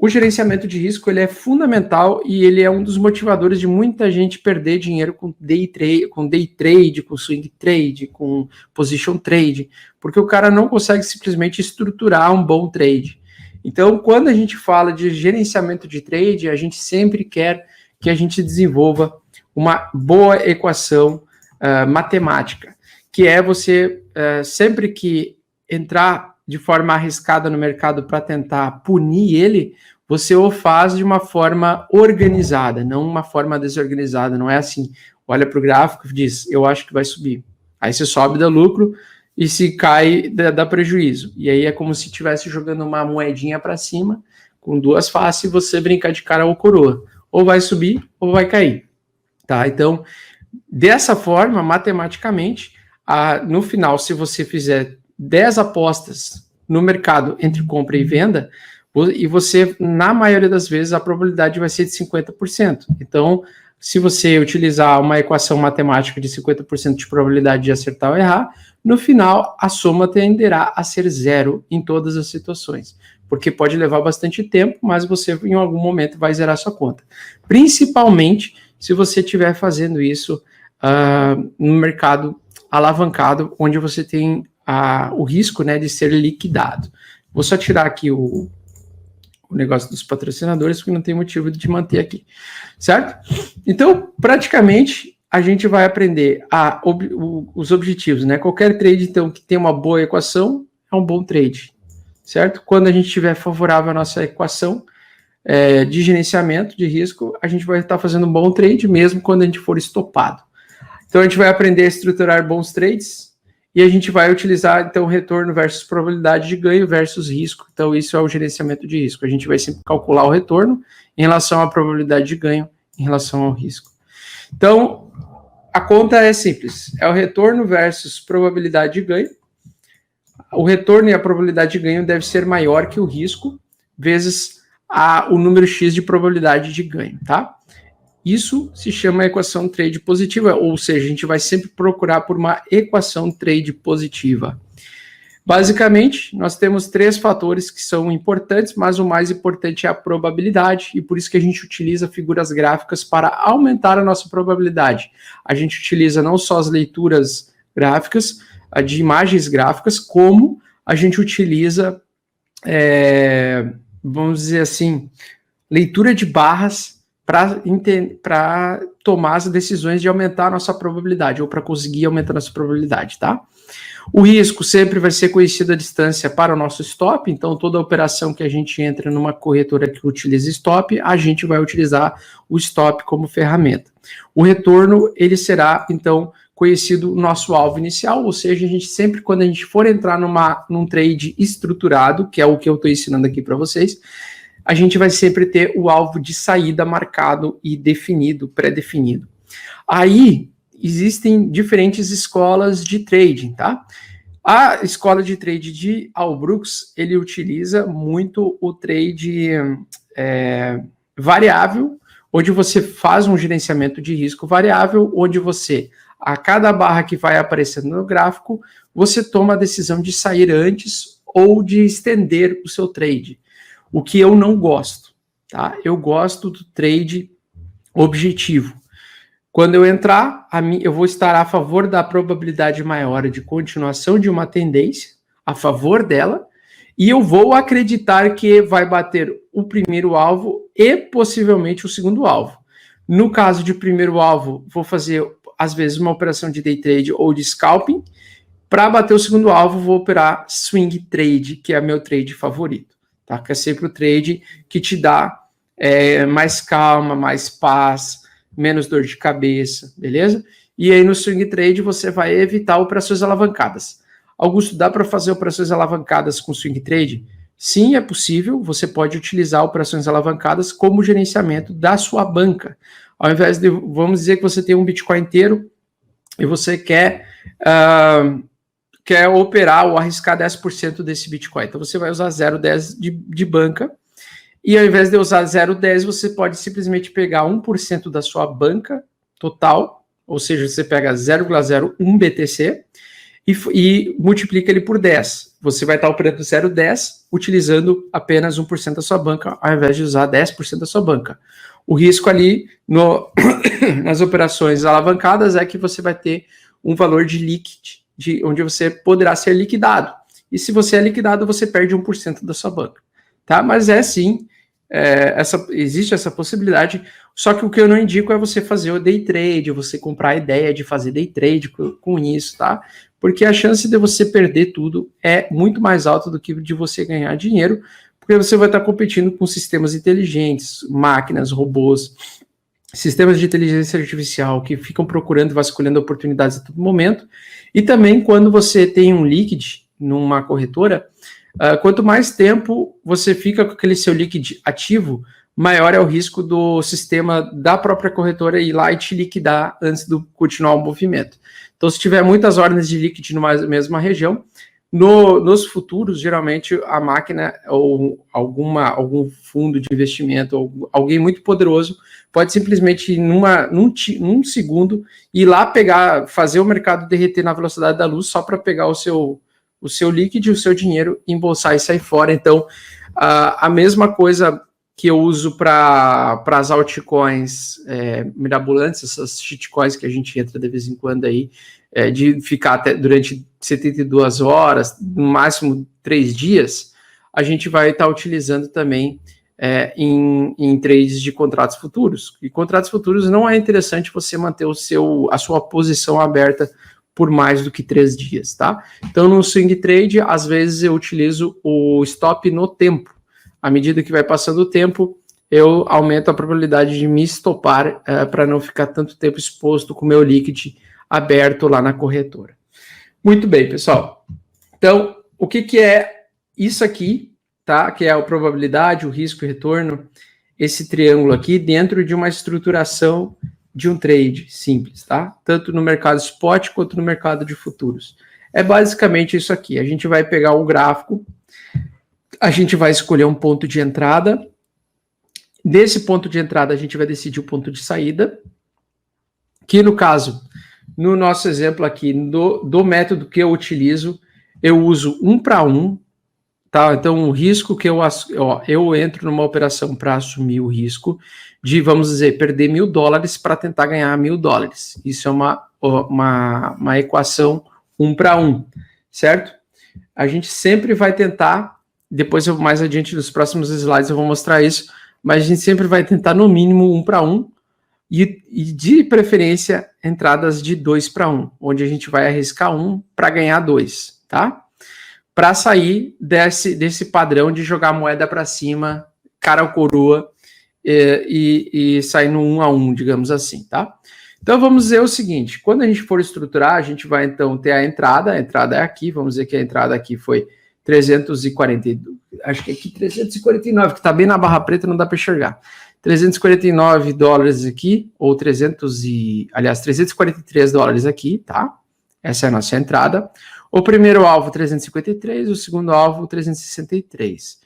o gerenciamento de risco ele é fundamental e ele é um dos motivadores de muita gente perder dinheiro com day trade, com swing trade, com position trade, porque o cara não consegue simplesmente estruturar um bom trade. Então, quando a gente fala de gerenciamento de trade, a gente sempre quer que a gente desenvolva uma boa equação matemática, que é você, sempre que entrar de forma arriscada no mercado para tentar punir ele, você o faz de uma forma organizada, não uma forma desorganizada. Não é assim, olha para o gráfico e diz, eu acho que vai subir. Aí você sobe, dá lucro, e se cai, dá prejuízo. E aí é como se estivesse jogando uma moedinha para cima, com duas faces, e você brincar de cara ou coroa. Ou vai subir, ou vai cair. Tá? Então, dessa forma, matematicamente, no final, se você fizer 10 apostas no mercado entre compra e venda, e você, na maioria das vezes, a probabilidade vai ser de 50%. Então, se você utilizar uma equação matemática de 50% de probabilidade de acertar ou errar, no final, a soma tenderá a ser zero em todas as situações, porque pode levar bastante tempo, mas você, em algum momento, vai zerar sua conta. Principalmente se você estiver fazendo isso no mercado alavancado, onde você tem o risco, né, de ser liquidado. Vou só tirar aqui o negócio dos patrocinadores, porque não tem motivo de manter aqui, certo? Então, praticamente, a gente vai aprender os objetivos, né? Qualquer trade, então, que tem uma boa equação, é um bom trade, certo? Quando a gente estiver favorável à nossa equação de gerenciamento de risco, a gente vai estar fazendo um bom trade, mesmo quando a gente for estopado. Então, a gente vai aprender a estruturar bons trades, e a gente vai utilizar, então, retorno versus probabilidade de ganho versus risco. Então, isso é o gerenciamento de risco. A gente vai sempre calcular o retorno em relação à probabilidade de ganho, em relação ao risco. Então, a conta é simples. É o retorno versus probabilidade de ganho. O retorno e a probabilidade de ganho deve ser maior que o risco, vezes o número X de probabilidade de ganho, tá? Isso se chama equação trade positiva, ou seja, a gente vai sempre procurar por uma equação trade positiva. Basicamente, nós temos 3 fatores que são importantes, mas o mais importante é a probabilidade, e por isso que a gente utiliza figuras gráficas para aumentar a nossa probabilidade. A gente utiliza não só as leituras gráficas, de imagens gráficas, como a gente utiliza, vamos dizer assim, leitura de barras para tomar as decisões de aumentar a nossa probabilidade, ou para conseguir aumentar a nossa probabilidade, tá? O risco sempre vai ser conhecido a distância para o nosso stop, então toda operação que a gente entra numa corretora que utiliza stop, a gente vai utilizar o stop como ferramenta. O retorno, ele será, então, conhecido o nosso alvo inicial, ou seja, a gente sempre, quando a gente for entrar num trade estruturado, que é o que eu estou ensinando aqui para vocês, a gente vai sempre ter o alvo de saída marcado e definido, pré-definido. Aí, existem diferentes escolas de trading, tá? A escola de trade de Al Brooks, ele utiliza muito o trade variável, onde você faz um gerenciamento de risco variável, onde você, a cada barra que vai aparecendo no gráfico, você toma a decisão de sair antes ou de estender o seu trade. O que eu não gosto, tá? Eu gosto do trade objetivo. Quando eu entrar, eu vou estar a favor da probabilidade maior de continuação de uma tendência, a favor dela, e eu vou acreditar que vai bater o primeiro alvo e possivelmente o segundo alvo. No caso de primeiro alvo, vou fazer, às vezes, uma operação de day trade ou de scalping. Para bater o segundo alvo, vou operar swing trade, que é meu trade favorito. Tá? Que é sempre o trade que te dá mais calma, mais paz, menos dor de cabeça, beleza? E aí no swing trade você vai evitar operações alavancadas. Augusto, dá para fazer operações alavancadas com swing trade? Sim, é possível. Você pode utilizar operações alavancadas como gerenciamento da sua banca. Ao invés de, vamos dizer que você tem um Bitcoin inteiro e você quer operar ou arriscar 10% desse Bitcoin. Então, você vai usar 0,10 de banca, e ao invés de usar 0,10, você pode simplesmente pegar 1% da sua banca total, ou seja, você pega 0,01 BTC e multiplica ele por 10. você vai estar operando 0,10, utilizando apenas 1% da sua banca, ao invés de usar 10% da sua banca. O risco ali nas operações alavancadas é que você vai ter um valor de liquid, onde você poderá ser liquidado. E se você é liquidado, você perde 1% da sua banca. Tá? Mas sim, existe essa possibilidade, só que o que eu não indico é você fazer o day trade, você comprar a ideia de fazer day trade com isso, tá? Porque a chance de você perder tudo é muito mais alta do que de você ganhar dinheiro, porque você vai estar competindo com sistemas inteligentes, máquinas, robôs, sistemas de inteligência artificial que ficam procurando e vasculhando oportunidades a todo momento. E também quando você tem um liquid numa corretora, quanto mais tempo você fica com aquele seu liquid ativo, maior é o risco do sistema da própria corretora ir lá e te liquidar antes de continuar o movimento. Então, se tiver muitas ordens de liquid numa mesma região, nos futuros, geralmente a máquina ou algum fundo de investimento ou alguém muito poderoso pode simplesmente num segundo ir lá fazer o mercado derreter na velocidade da luz só para pegar o seu líquido, o seu dinheiro, embolsar e sair fora. Então, a mesma coisa que eu uso para as altcoins mirabolantes, essas shitcoins que a gente entra de vez em quando aí, de ficar até durante 72 horas, no máximo 3 dias, a gente vai estar utilizando também em trades de contratos futuros. E contratos futuros não é interessante você manter a sua posição aberta por mais do que 3 dias, tá? Então, no swing trade, às vezes eu utilizo o stop no tempo. À medida que vai passando o tempo, eu aumento a probabilidade de me estopar para não ficar tanto tempo exposto com o meu liquid aberto lá na corretora. Muito bem, pessoal. Então, o que é isso aqui, tá? Que é a probabilidade, o risco e retorno, esse triângulo aqui dentro de uma estruturação de um trade simples, tá? Tanto no mercado spot quanto no mercado de futuros. É basicamente isso aqui. A gente vai pegar o gráfico, a gente vai escolher um ponto de entrada. Desse ponto de entrada, a gente vai decidir o ponto de saída, que no caso, no nosso exemplo aqui, do método que eu utilizo, eu uso 1 para 1, tá? Então, o risco que eu entro numa operação para assumir o risco de, vamos dizer, perder $1.000 para tentar ganhar $1.000. Isso é uma equação 1 para 1, certo? A gente sempre vai tentar, depois mais adiante nos próximos slides eu vou mostrar isso, mas a gente sempre vai tentar no mínimo 1 para 1 e de preferência entradas de 2 para 1, onde a gente vai arriscar 1 para ganhar 2, tá? Para sair desse padrão de jogar a moeda para cima, cara ou coroa, e sair no 1 a 1, digamos assim, tá? Então vamos dizer o seguinte, quando a gente for estruturar, a gente vai então ter a entrada é aqui, vamos dizer que a entrada aqui foi 342, acho que aqui 349, que está bem na barra preta, não dá para enxergar. $349 aqui, ou 343 dólares aqui, tá? Essa é a nossa entrada. O primeiro alvo 353, o segundo alvo 363.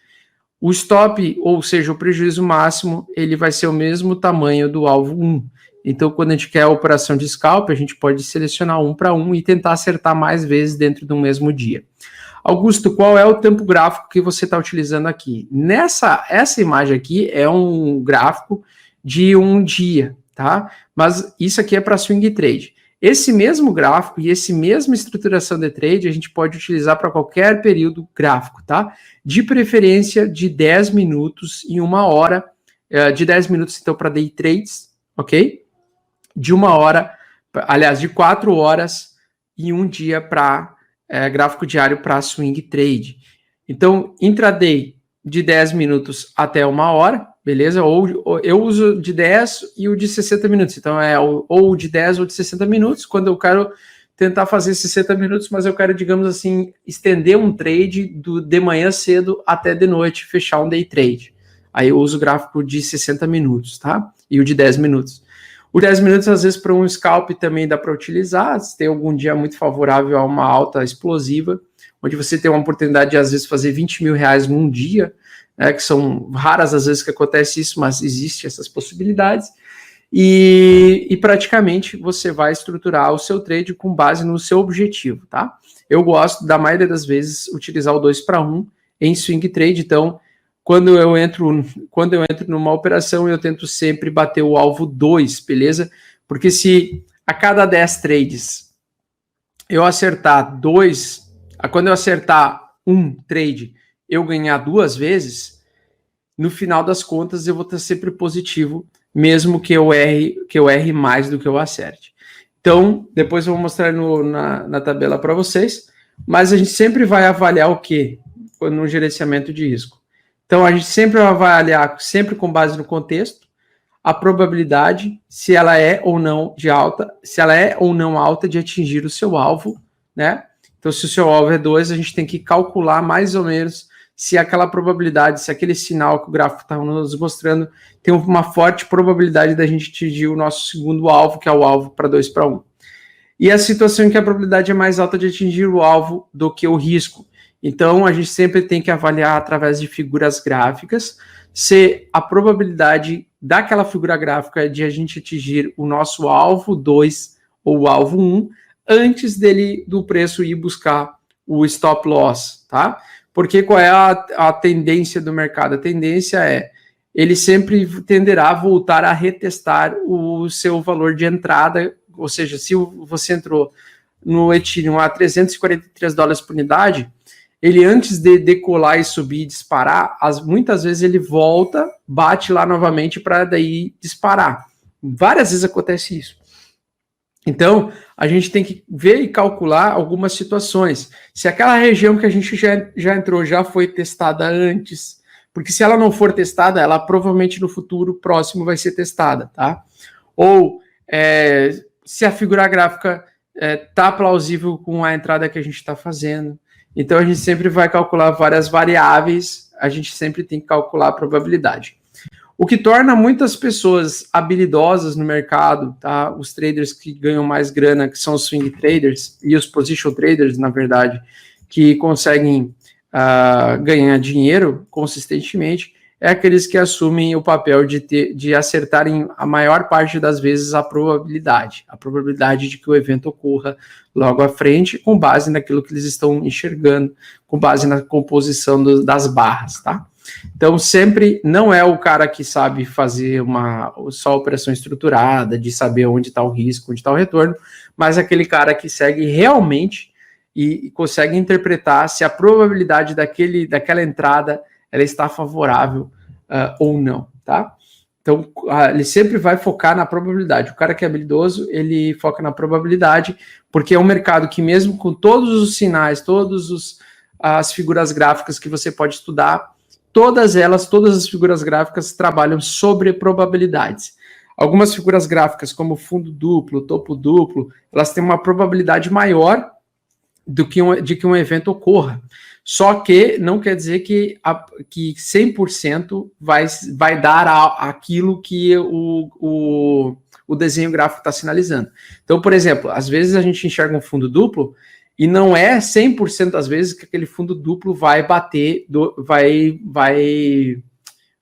O stop, ou seja, o prejuízo máximo, ele vai ser o mesmo tamanho do alvo 1. Então, quando a gente quer a operação de scalp, a gente pode selecionar 1 para 1 e tentar acertar mais vezes dentro do mesmo dia. Augusto, qual é o tempo gráfico que você está utilizando aqui? Essa imagem aqui é um gráfico de um dia, tá? Mas isso aqui é para swing trade. Esse mesmo gráfico e essa mesma estruturação de trade a gente pode utilizar para qualquer período gráfico, tá? De preferência de 10 minutos em 1 hora, de 10 minutos então para day trades, ok? De 1 hora, aliás, de 4 horas e 1 dia para gráfico diário para swing trade. Então, intraday de 10 minutos até 1 hora, beleza? Ou eu uso de 10 e o de 60 minutos. Então, ou de 10 ou de 60 minutos, quando eu quero tentar fazer 60 minutos, mas eu quero, digamos assim, estender um trade de manhã cedo até de noite, fechar um day trade. Aí eu uso o gráfico de 60 minutos, tá? E o de 10 minutos. O 10 minutos, às vezes, para um scalp também dá para utilizar, se tem algum dia muito favorável a uma alta explosiva, onde você tem uma oportunidade de, às vezes, fazer R$20 mil num dia, né, que são raras as vezes que acontece isso, mas existem essas possibilidades. e praticamente você vai estruturar o seu trade com base no seu objetivo, tá? Eu gosto, da maioria das vezes, utilizar o 2-para-1 em swing trade, então, quando eu entro numa operação, eu tento sempre bater o alvo 2, beleza? Porque se a cada 10 trades eu acertar 2, quando eu acertar um trade, eu ganhar 2 vezes, no final das contas eu vou estar sempre positivo, mesmo que eu erre mais do que eu acerte. Então, depois eu vou mostrar na tabela para vocês, mas a gente sempre vai avaliar o quê? No gerenciamento de risco. Então, a gente sempre vai avaliar, sempre com base no contexto, a probabilidade, se ela é ou não de alta, se ela é ou não alta de atingir o seu alvo, né? Então, se o seu alvo é 2, a gente tem que calcular mais ou menos se aquela probabilidade, se aquele sinal que o gráfico está nos mostrando, tem uma forte probabilidade da gente atingir o nosso segundo alvo, que é o alvo para 2-para-1. E a situação em que a probabilidade é mais alta de atingir o alvo do que o risco. Então, a gente sempre tem que avaliar através de figuras gráficas se a probabilidade daquela figura gráfica de a gente atingir o nosso alvo 2 ou o alvo 1 antes do preço ir buscar o stop loss, tá? Porque qual é a tendência do mercado? A tendência é ele sempre tenderá a voltar a retestar o seu valor de entrada, ou seja, se você entrou no Ethereum a $343 por unidade, ele antes de decolar e subir e disparar, muitas vezes ele volta, bate lá novamente para daí disparar. Várias vezes acontece isso. Então, a gente tem que ver e calcular algumas situações. Se aquela região que a gente já entrou já foi testada antes, porque se ela não for testada, ela provavelmente no futuro próximo vai ser testada, tá? Ou se a figura gráfica está plausível com a entrada que a gente está fazendo. Então, a gente sempre vai calcular várias variáveis, a gente sempre tem que calcular a probabilidade. O que torna muitas pessoas habilidosas no mercado, tá? Os traders que ganham mais grana, que são os swing traders e os position traders, na verdade, que conseguem ganhar dinheiro consistentemente, é aqueles que assumem o papel de acertarem a maior parte das vezes a probabilidade de que o evento ocorra logo à frente, com base naquilo que eles estão enxergando, com base na composição das barras, tá? Então, sempre não é o cara que sabe fazer só operação estruturada, de saber onde está o risco, onde está o retorno, mas aquele cara que segue realmente e consegue interpretar se a probabilidade daquela entrada ela está favorável ou não, tá? Então, ele sempre vai focar na probabilidade. O cara que é habilidoso, ele foca na probabilidade, porque é um mercado que mesmo com todos os sinais, as figuras gráficas que você pode estudar, todas as figuras gráficas trabalham sobre probabilidades. Algumas figuras gráficas, como fundo duplo, topo duplo, elas têm uma probabilidade maior de que um evento ocorra. Só que não quer dizer que 100% vai dar aquilo que o desenho gráfico está sinalizando. Então, por exemplo, às vezes a gente enxerga um fundo duplo e não é 100% das vezes que aquele fundo duplo vai bater,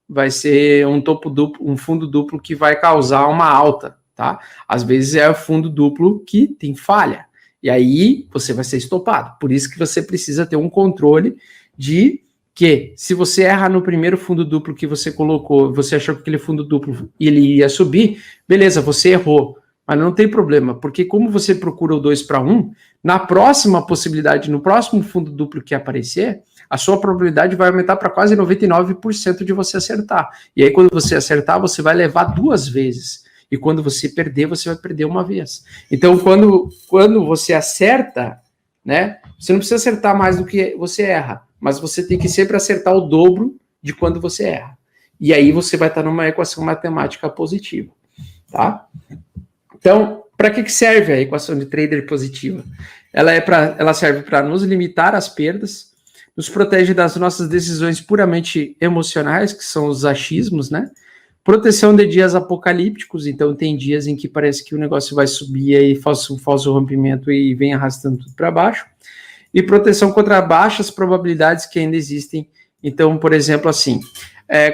vai ser um topo duplo, um fundo duplo que vai causar uma alta, tá? Às vezes é o fundo duplo que tem falha. E aí você vai ser estopado. Por isso que você precisa ter um controle de que se você errar no primeiro fundo duplo que você colocou, você achou que aquele fundo duplo ele ia subir, beleza, você errou. Mas não tem problema, porque como você procura o 2-para-1, na próxima possibilidade, no próximo fundo duplo que aparecer, a sua probabilidade vai aumentar para quase 99% de você acertar. E aí quando você acertar, você vai levar 2 vezes. E quando você perder, você vai perder 1 vez. Então, quando você acerta, né, você não precisa acertar mais do que você erra, mas você tem que sempre acertar o dobro de quando você erra. E aí você vai estar numa equação matemática positiva, tá? Então, para que serve a equação de trader positiva? Ela serve para nos limitar às perdas, nos protege das nossas decisões puramente emocionais, que são os achismos, né? Proteção de dias apocalípticos, então tem dias em que parece que o negócio vai subir e faz um falso rompimento e vem arrastando tudo para baixo. E proteção contra baixas probabilidades que ainda existem. Então, por exemplo, assim,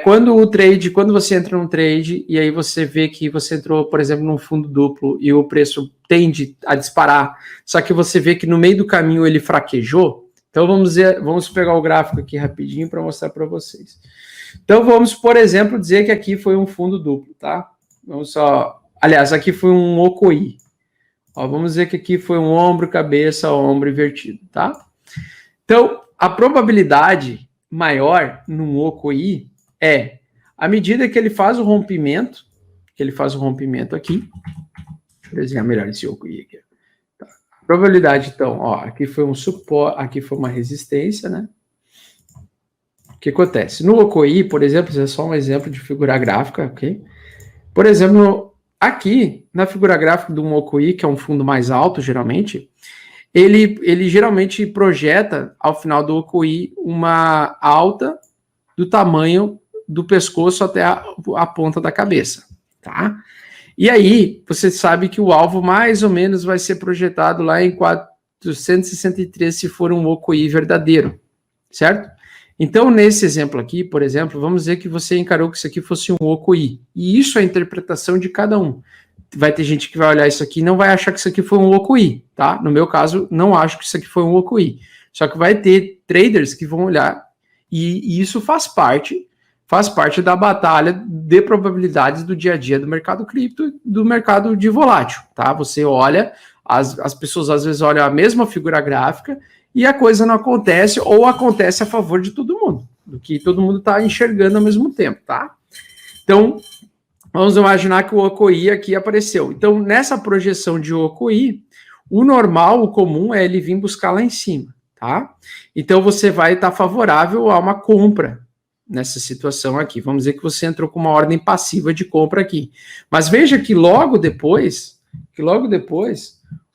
Quando você entra num trade e aí você vê que você entrou, por exemplo, num fundo duplo e o preço tende a disparar, só que você vê que no meio do caminho ele fraquejou. Então vamos pegar o gráfico aqui rapidinho para mostrar para vocês. Então vamos, por exemplo, dizer que aqui foi um fundo duplo, tá? Vamos só, aliás, aqui foi um OCOI. Ó, vamos dizer que aqui foi um ombro, cabeça, ombro invertido, tá? Então, a probabilidade maior num OCOI é, à medida que ele faz o rompimento, aqui, deixa eu desenhar melhor esse OCOI aqui. Tá. A probabilidade, então, ó, aqui foi um suporte, aqui foi uma resistência, né? O que acontece? No OCOI, por exemplo, isso é só um exemplo de figura gráfica, ok? Por exemplo, aqui, na figura gráfica do OCOI, que é um fundo mais alto, geralmente, ele geralmente projeta, ao final do OCOI, uma alta do tamanho do pescoço até a ponta da cabeça, tá? E aí, você sabe que o alvo mais ou menos vai ser projetado lá em 463 se for um OCOI verdadeiro, certo? Então, nesse exemplo aqui, por exemplo, vamos dizer que você encarou que isso aqui fosse um OCOI, e isso é a interpretação de cada um. Vai ter gente que vai olhar isso aqui e não vai achar que isso aqui foi um OCOI, tá? No meu caso, não acho que isso aqui foi um OCOI. Só que vai ter traders que vão olhar e isso faz parte da batalha de probabilidades do dia a dia do mercado cripto, do mercado de volátil, tá? Você olha, as pessoas às vezes olham a mesma figura gráfica e a coisa não acontece ou acontece a favor de todo mundo, do que todo mundo está enxergando ao mesmo tempo, tá? Então, vamos imaginar que o OCOI aqui apareceu. Então, nessa projeção de OCOI, o normal, o comum é ele vir buscar lá em cima, tá? Então, você vai estar favorável a uma compra nessa situação aqui. Vamos dizer que você entrou com uma ordem passiva de compra aqui. Mas veja que logo depois,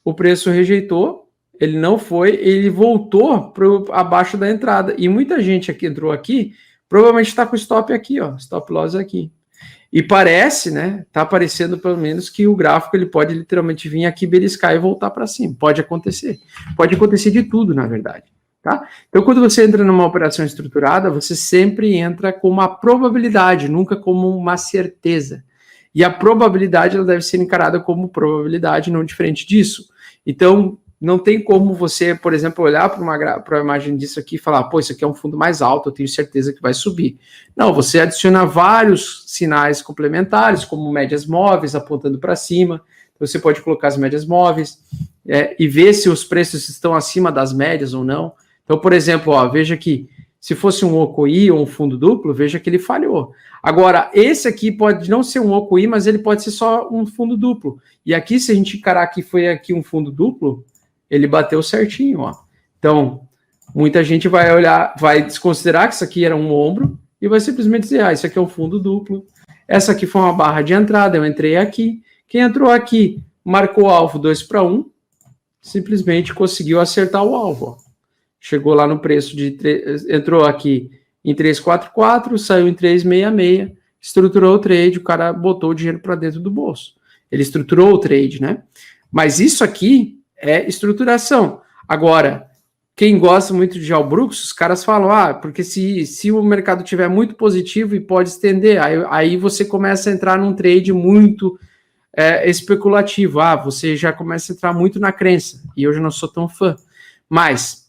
o preço rejeitou, ele não foi, ele voltou para abaixo da entrada. E muita gente que entrou aqui, provavelmente está com stop aqui, ó, stop loss aqui. E parece, né, tá parecendo pelo menos que o gráfico ele pode literalmente vir aqui, beliscar e voltar para cima. Pode acontecer de tudo, na verdade, tá? Então, quando você entra numa operação estruturada, você sempre entra com uma probabilidade, nunca como uma certeza. E a probabilidade ela deve ser encarada como probabilidade, não diferente disso. Então, não tem como você, por exemplo, olhar para uma imagem disso aqui e falar, pô, isso aqui é um fundo mais alto, eu tenho certeza que vai subir. Não, você adiciona vários sinais complementares, como médias móveis apontando para cima. Você pode colocar as médias móveis e ver se os preços estão acima das médias ou não. Então, por exemplo, ó, veja que se fosse um OCOI ou um fundo duplo, veja que ele falhou. Agora, esse aqui pode não ser um OCOI, mas ele pode ser só um fundo duplo. E aqui, se a gente encarar que foi aqui um fundo duplo, ele bateu certinho, ó. Então, muita gente vai olhar, vai desconsiderar que isso aqui era um ombro e vai simplesmente dizer, isso aqui é um fundo duplo. Essa aqui foi uma barra de entrada, eu entrei aqui. Quem entrou aqui marcou o alvo 2 para 1, simplesmente conseguiu acertar o alvo, ó. Chegou lá no preço de... entrou aqui em 344, saiu em 366, estruturou o trade, o cara botou o dinheiro para dentro do bolso. Ele estruturou o trade, né? Mas isso aqui é estruturação. Agora, quem gosta muito de Albrooks, os caras falam, porque se o mercado tiver muito positivo e pode estender, aí você começa a entrar num trade muito especulativo. Você já começa a entrar muito na crença, e eu já não sou tão fã. Mas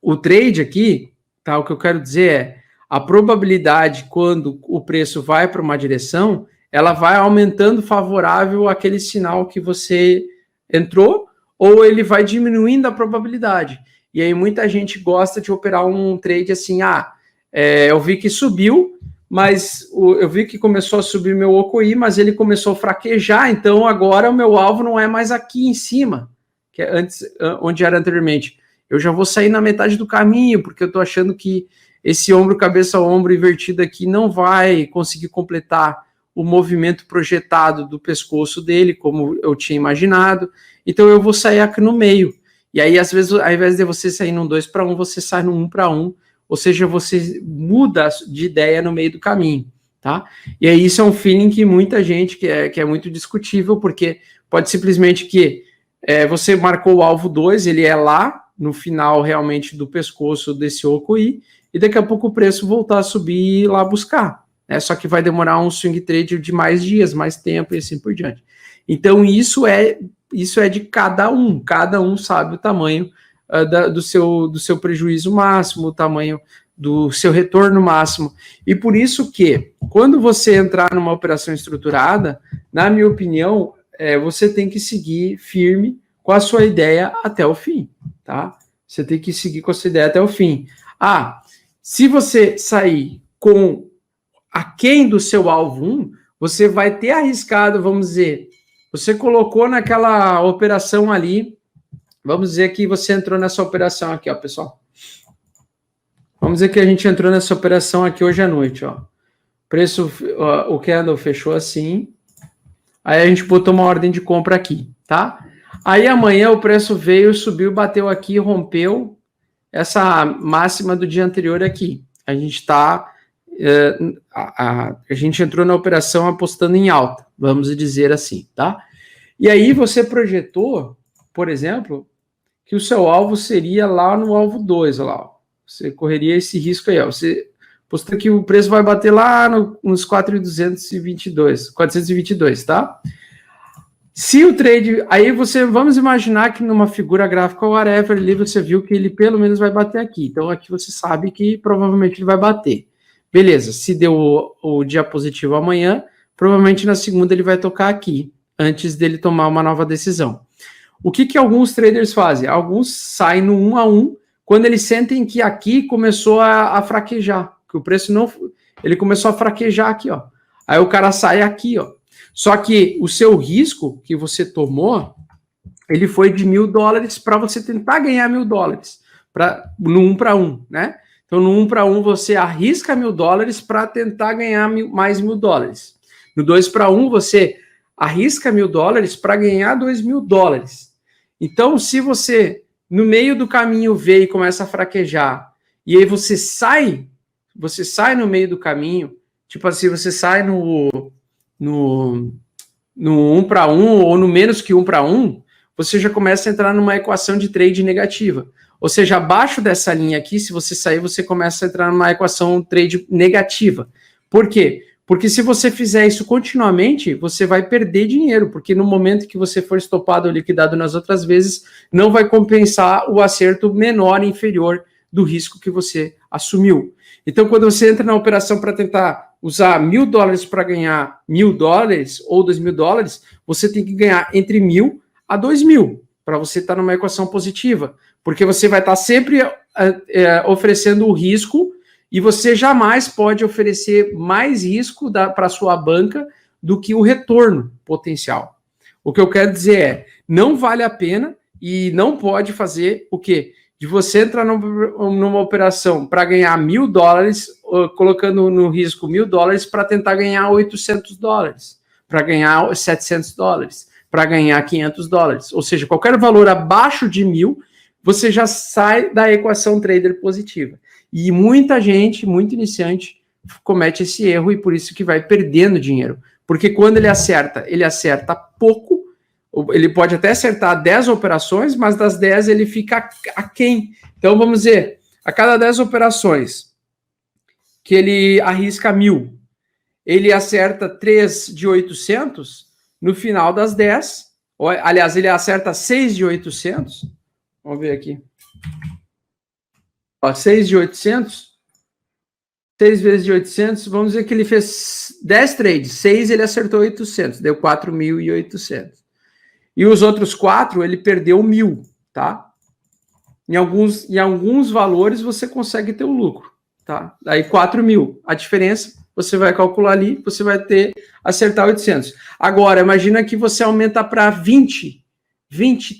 o trade aqui, tá, o que eu quero dizer é, a probabilidade quando o preço vai para uma direção, ela vai aumentando favorável àquele sinal que você entrou, ou ele vai diminuindo a probabilidade. E aí muita gente gosta de operar um trade assim, eu vi que subiu, mas eu vi que começou a subir meu OCOI, mas ele começou a fraquejar, então agora o meu alvo não é mais aqui em cima, que é antes, onde era anteriormente. Eu já vou sair na metade do caminho, porque eu estou achando que esse ombro, cabeça, ombro invertido aqui não vai conseguir completar o movimento projetado do pescoço dele, como eu tinha imaginado. Então eu vou sair aqui no meio. E aí, às vezes, ao invés de você sair num 2 para 1, você sai num 1 para 1. Ou seja, você muda de ideia no meio do caminho, tá? E aí isso é um feeling que muita gente, que é muito discutível, porque pode simplesmente que você marcou o alvo 2, ele é lá no final realmente do pescoço desse OCOI, e daqui a pouco o preço voltar a subir e ir lá buscar. Né? Só que vai demorar um swing trade de mais dias, mais tempo e assim por diante. Então, isso é de cada um sabe o tamanho do seu prejuízo máximo, o tamanho do seu retorno máximo. E por isso que, quando você entrar numa operação estruturada, na minha opinião, você tem que seguir firme com a sua ideia até o fim, tá? Você tem que seguir com a sua ideia até o fim. Se você sair com aquém do seu alvo 1, você vai ter arriscado, vamos dizer, você colocou naquela operação ali, vamos dizer que você entrou nessa operação aqui, ó, pessoal. Vamos dizer que a gente entrou nessa operação aqui hoje à noite, ó. Preço, o candle fechou assim. Aí a gente botou uma ordem de compra aqui, tá? Aí amanhã o preço veio, subiu, bateu aqui, rompeu essa máxima do dia anterior aqui. A gente tá, a gente entrou na operação apostando em alta, vamos dizer assim, tá? E aí você projetou, por exemplo, que o seu alvo seria lá no alvo 2, lá, ó. Você correria esse risco aí, ó. Você postou que o preço vai bater lá nos 422, tá? Se o trade, aí vamos imaginar que numa figura gráfica whatever ali você viu que ele pelo menos vai bater aqui. Então aqui você sabe que provavelmente ele vai bater. Beleza, se deu o dia positivo amanhã, provavelmente na segunda ele vai tocar aqui, antes dele tomar uma nova decisão. O que alguns traders fazem? Alguns saem no 1 a 1, quando eles sentem que aqui começou a fraquejar, que o preço não... Ele começou a fraquejar aqui, ó. Aí o cara sai aqui, ó. Só que o seu risco que você tomou, ele foi de $1.000 para você tentar ganhar $1.000 no 1 para 1, né? Então no 1 para 1 você arrisca $1.000 para tentar ganhar mais $1.000. No 2 para 1 você arrisca $1.000 para ganhar $2.000. Então se você no meio do caminho vê e começa a fraquejar, e aí você sai no meio do caminho, tipo assim, você sai no 1 para 1 ou no menos que 1 para 1, você já começa a entrar numa equação de trade negativa. Ou seja, abaixo dessa linha aqui, se você sair, você começa a entrar numa equação trade negativa. Por quê? Porque se você fizer isso continuamente, você vai perder dinheiro, porque no momento que você for estopado ou liquidado nas outras vezes, não vai compensar o acerto menor e inferior do risco que você assumiu. Então, quando você entra na operação para tentar usar $1.000 para ganhar $1.000 ou $2.000, você tem que ganhar entre 1.000 a 2.000 para você estar numa equação positiva, porque você vai estar sempre oferecendo o risco e você jamais pode oferecer mais risco para a sua banca do que o retorno potencial. O que eu quero dizer é, não vale a pena e não pode fazer o quê? De você entrar numa operação para ganhar $1.000, colocando no risco $1.000 para tentar ganhar $800, para ganhar $700, para ganhar $500. Ou seja, qualquer valor abaixo de 1.000, você já sai da equação trader positiva. E muita gente, muito iniciante, comete esse erro e por isso que vai perdendo dinheiro. Porque quando ele acerta pouco. Ele pode até acertar 10 operações, mas das 10 ele fica aquém. Então, vamos dizer, a cada 10 operações que ele arrisca 1.000, ele acerta 3 de 800, no final das 10, aliás, ele acerta 6 de 800, vamos ver aqui, 6 de 800, 6 vezes de 800, vamos dizer que ele fez 10 trades, 6 ele acertou 800, deu 4.800. E os outros 4, ele perdeu 1.000, tá? Em alguns valores você consegue ter o lucro, tá? Aí 4.000. A diferença, você vai calcular ali, você vai acertar 800. Agora, imagina que você aumenta para 20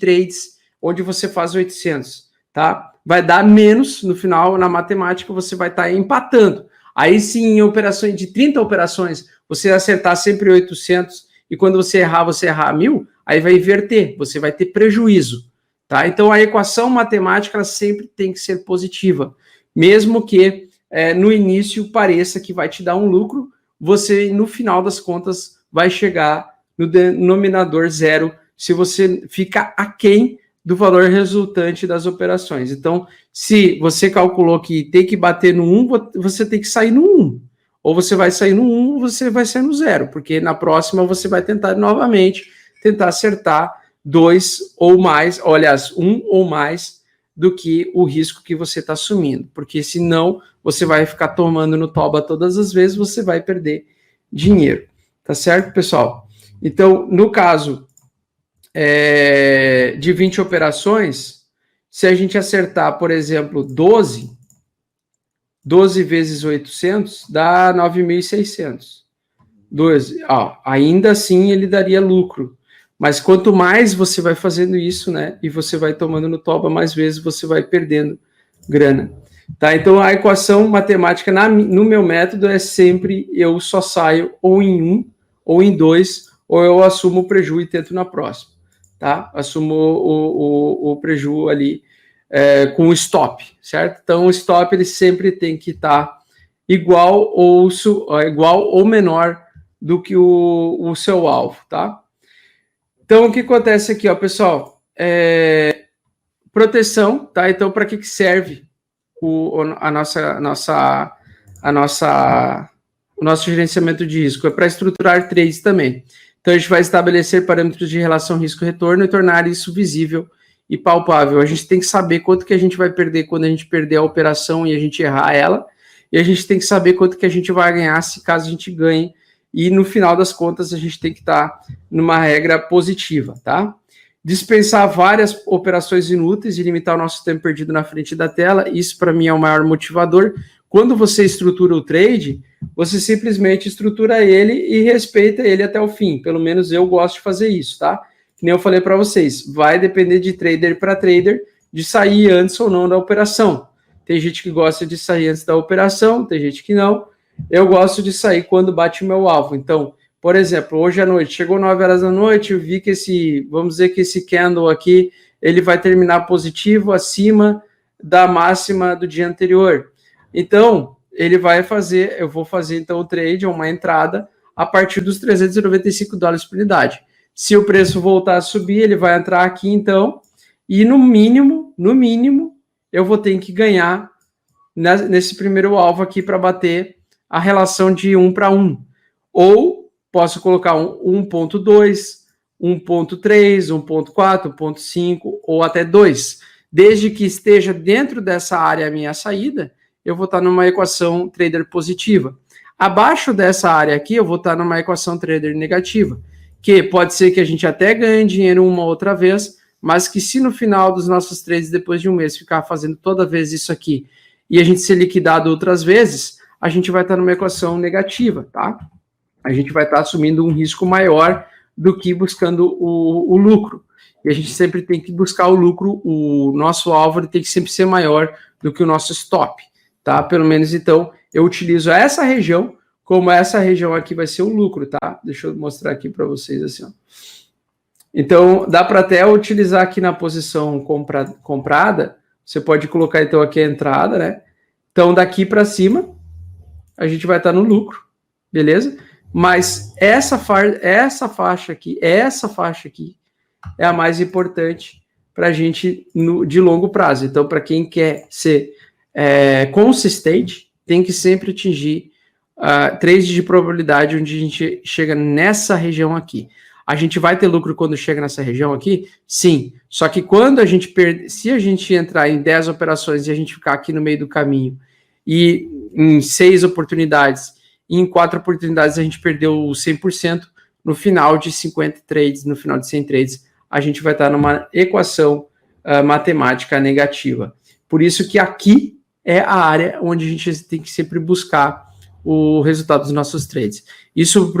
trades, onde você faz 800, tá? Vai dar menos, no final, na matemática, você vai estar empatando. Aí sim, em operações de 30 operações, você acertar sempre 800, e quando você errar 1.000, aí vai inverter, você vai ter prejuízo, tá? Então, a equação matemática ela sempre tem que ser positiva, mesmo que no início pareça que vai te dar um lucro, você, no final das contas, vai chegar no denominador zero se você fica aquém do valor resultante das operações. Então, se você calculou que tem que bater no 1, você tem que sair no 1. Ou você vai sair no 1, ou você vai sair no 0, porque na próxima você vai tentar novamente tentar acertar 2 ou mais, ou, aliás, 1 ou mais do que o risco que você está assumindo, porque senão você vai ficar tomando no toba todas as vezes, você vai perder dinheiro, tá certo, pessoal? Então, no caso de 20 operações, se a gente acertar, por exemplo, 12 vezes 800 dá 9.600. 12, ainda assim ele daria lucro. Mas quanto mais você vai fazendo isso, né, e você vai tomando no toba, mais vezes você vai perdendo grana. Tá? Então a equação matemática no meu método é sempre eu só saio ou em 1 ou em 2, ou eu assumo o prejuízo e tento na próxima. Tá? Assumo o prejuízo ali com o stop, certo? Então o stop ele sempre tem que estar igual ou menor do que o seu alvo, tá? Então o que acontece aqui, ó, pessoal? Proteção, tá? Então para que serve o nosso gerenciamento de risco? É para estruturar trades também. Então a gente vai estabelecer parâmetros de relação risco-retorno e tornar isso visível e palpável. A gente tem que saber quanto que a gente vai perder quando a gente perder a operação e a gente errar ela, e a gente tem que saber quanto que a gente vai ganhar se caso a gente ganhe, e no final das contas a gente tem que estar numa regra positiva, tá? Dispensar várias operações inúteis e limitar o nosso tempo perdido na frente da tela, isso para mim é o maior motivador. Quando você estrutura o trade, você simplesmente estrutura ele e respeita ele até o fim. Pelo menos eu gosto de fazer isso, tá? Que nem eu falei para vocês, vai depender de trader para trader, de sair antes ou não da operação. Tem gente que gosta de sair antes da operação, tem gente que não. Eu gosto de sair quando bate o meu alvo. Então, por exemplo, hoje à noite, chegou 9 horas da noite, eu vi que vamos dizer que esse candle aqui, ele vai terminar positivo acima da máxima do dia anterior. Então, eu vou fazer então o trade, uma entrada, a partir dos $395 por unidade. Se o preço voltar a subir, ele vai entrar aqui então, e no mínimo, eu vou ter que ganhar nesse primeiro alvo aqui para bater a relação de 1 para 1. Ou posso colocar 1.2, 1.3, 1.4, 1.5 ou até 2. Desde que esteja dentro dessa área a minha saída, eu vou estar numa equação trader positiva. Abaixo dessa área aqui, eu vou estar numa equação trader negativa, que pode ser que a gente até ganhe dinheiro uma outra vez, mas que se no final dos nossos trades, depois de um mês, ficar fazendo toda vez isso aqui, e a gente ser liquidado outras vezes, a gente vai estar numa equação negativa, tá? A gente vai estar assumindo um risco maior do que buscando o lucro. E a gente sempre tem que buscar o lucro, o nosso alvo tem que sempre ser maior do que o nosso stop, tá? Pelo menos, então, eu utilizo essa região, como essa região aqui vai ser o lucro, tá? Deixa eu mostrar aqui para vocês assim, ó. Então, dá para até utilizar aqui na posição comprada, você pode colocar, então, aqui a entrada, né? Então, daqui para cima, a gente vai estar no lucro, beleza? Mas essa faixa aqui é a mais importante para a gente de longo prazo. Então, para quem quer ser consistente, tem que sempre atingir trades de probabilidade onde a gente chega nessa região aqui. A gente vai ter lucro quando chega nessa região aqui? Sim. Só que quando se a gente entrar em 10 operações e a gente ficar aqui no meio do caminho e em 6 oportunidades e em 4 oportunidades a gente perdeu 100%, no final de 50 trades, no final de 100 trades, a gente vai estar numa equação matemática negativa. Por isso que aqui é a área onde a gente tem que sempre buscar o resultado dos nossos trades. Isso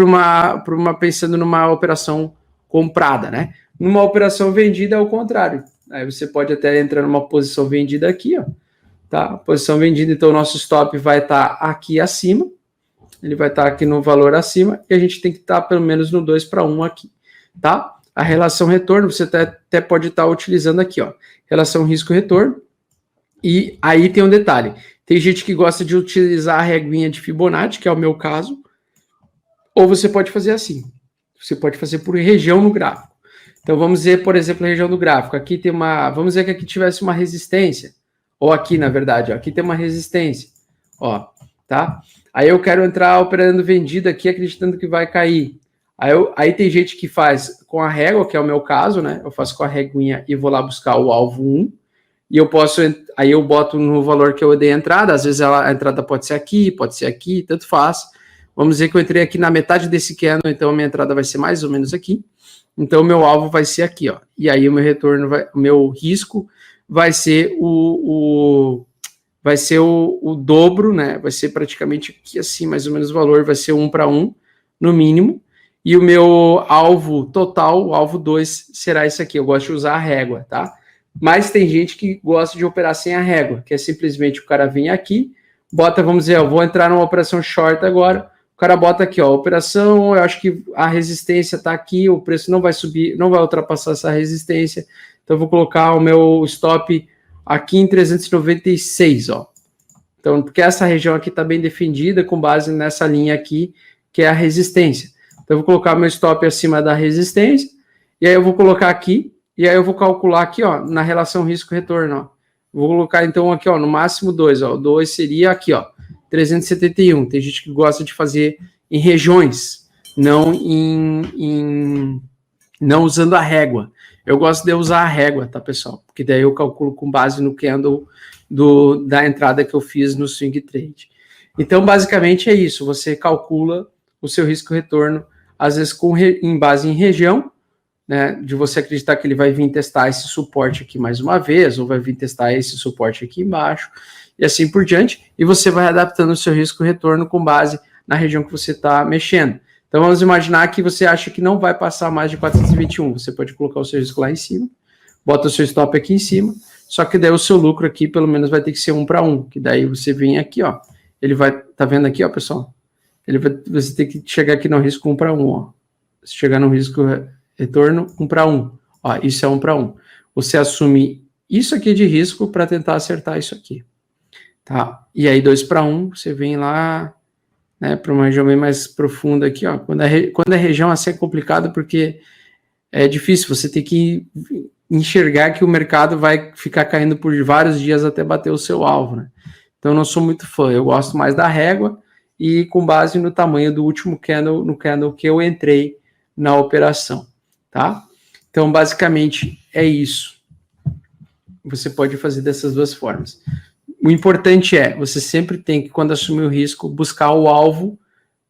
pensando numa operação comprada, né? Numa operação vendida é o contrário. Aí você pode até entrar numa posição vendida aqui, ó. Tá? Posição vendida, então o nosso stop vai estar aqui acima, ele vai estar aqui no valor acima, e a gente tem que estar pelo menos no 2 para 1 aqui, tá? A relação retorno, você até pode estar utilizando aqui, ó, relação risco-retorno, e aí tem um detalhe, tem gente que gosta de utilizar a reguinha de Fibonacci, que é o meu caso, ou você pode fazer assim, você pode fazer por região no gráfico. Então vamos ver, por exemplo, a região do gráfico. Aqui tem uma, vamos ver que aqui tivesse uma resistência, ou aqui na verdade, ó, aqui tem uma resistência, ó, tá? Aí eu quero entrar operando vendido aqui, acreditando que vai cair. Aí tem gente que faz com a régua, que é o meu caso, né? Eu faço com a reguinha e vou lá buscar o alvo 1, e eu posso, aí eu boto no valor que eu dei a entrada, às vezes a entrada pode ser aqui, tanto faz. Vamos dizer que eu entrei aqui na metade desse candle, então a minha entrada vai ser mais ou menos aqui. Então, o meu alvo vai ser aqui, ó. E aí, o meu retorno, o meu risco vai ser o dobro, né? Vai ser praticamente aqui assim, mais ou menos o valor, vai ser 1 para 1, no mínimo. E o meu alvo total, o alvo 2, será esse aqui. Eu gosto de usar a régua, tá? Mas tem gente que gosta de operar sem a régua, que é simplesmente o cara vir aqui, bota, vamos dizer, eu vou entrar numa operação short agora, o cara bota aqui, ó, operação, eu acho que a resistência está aqui, o preço não vai subir, não vai ultrapassar essa resistência, então eu vou colocar o meu stop aqui em 396, ó. Então, porque essa região aqui está bem defendida com base nessa linha aqui, que é a resistência. Então, eu vou colocar meu stop acima da resistência, e aí eu vou colocar aqui, e aí eu vou calcular aqui, ó, na relação risco-retorno, ó. Vou colocar, então, aqui, ó, no máximo 2, ó. O 2 seria aqui, ó, 371. Tem gente que gosta de fazer em regiões, não não usando a régua. Eu gosto de usar a régua, tá, pessoal? Porque daí eu calculo com base no candle da entrada que eu fiz no swing trade. Então, basicamente é isso. Você calcula o seu risco-retorno, às vezes em base em região, né, de você acreditar que ele vai vir testar esse suporte aqui mais uma vez, ou vai vir testar esse suporte aqui embaixo, e assim por diante, e você vai adaptando o seu risco-retorno com base na região que você está mexendo. Então vamos imaginar que você acha que não vai passar mais de 421, você pode colocar o seu risco lá em cima, bota o seu stop aqui em cima, só que daí o seu lucro aqui pelo menos vai ter que ser 1 para 1, que daí você vem aqui, ó, ele vai, tá vendo aqui, ó, pessoal? Você tem que chegar aqui no risco 1 para 1, ó. Se chegar no risco retorno 1 para 1, ó, isso é 1 para 1. Você assume isso aqui de risco para tentar acertar isso aqui, tá? E aí 2 para 1, você vem lá, né, para uma região bem mais profunda aqui, ó. Quando é região assim é complicado porque é difícil, você tem que enxergar que o mercado vai ficar caindo por vários dias até bater o seu alvo, né? Então eu não sou muito fã, eu gosto mais da régua e com base no tamanho do último candle, no candle que eu entrei na operação, tá? Então basicamente é isso. Você pode fazer dessas duas formas. O importante é, você sempre tem que, quando assumir o risco, buscar o alvo